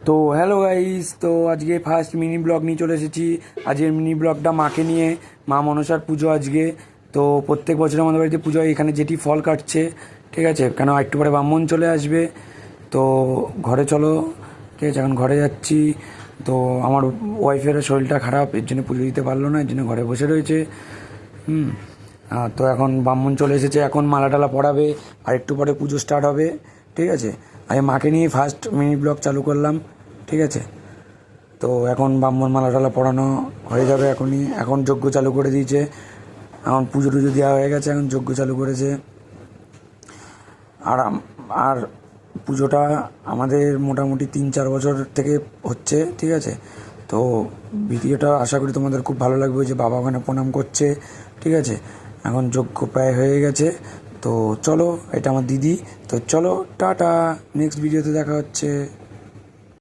তো hello guys, তো আজকে ফার্স্ট মিনি ব্লগ নিয়ে চলে এসেছি। আজকের মিনি ব্লগটা মাকে নিয়ে। মা মনসার পুজো আজকে। তো প্রত্যেক বছর আমাদের বাড়িতে পুজো হয়, এখানে যেটি ফল কাটছে, ঠিক আছে, কেন একটু পরে ব্রাহ্মণ চলে আসবে। তো ঘরে চলো, ঠিক আছে, এখন ঘরে যাচ্ছি। তো আমার ওয়াইফের শরীরটা খারাপ, এর জন্য পুজো দিতে পারলো না, এর জন্য ঘরে বসে রয়েছে। তো এখন ব্রাহ্মণ চলে এসেছে, এখন মালা টালা পড়াবে, আর একটু পরে পুজো স্টার্ট হবে, ঠিক আছে। আমি মাকে নিয়ে ফার্স্ট মিনি ব্লগ চালু করলাম, ঠিক আছে। তো এখন ব্রাহ্মণ মালা টালা পড়ানো হয়ে যাবে এখনই। এখন যজ্ঞ চালু করে দিয়েছে, এখন পুজো টুজো দেওয়া হয়ে গেছে, এখন যজ্ঞ চালু করেছে। আর আর পুজোটা আমাদের মোটামুটি 3-4 বছর থেকে হচ্ছে, ঠিক আছে। তো ভিডিওটা আশা করি তোমাদের খুব ভালো লাগবে, যে বাবা ওখানে প্রণাম করছে, ঠিক আছে। এখন যজ্ঞ প্রায় হয়ে গেছে। তো চলো, এটা আমার দিদি। তো চলো, টাটা, নেক্সট ভিডিওতে দেখা হচ্ছে।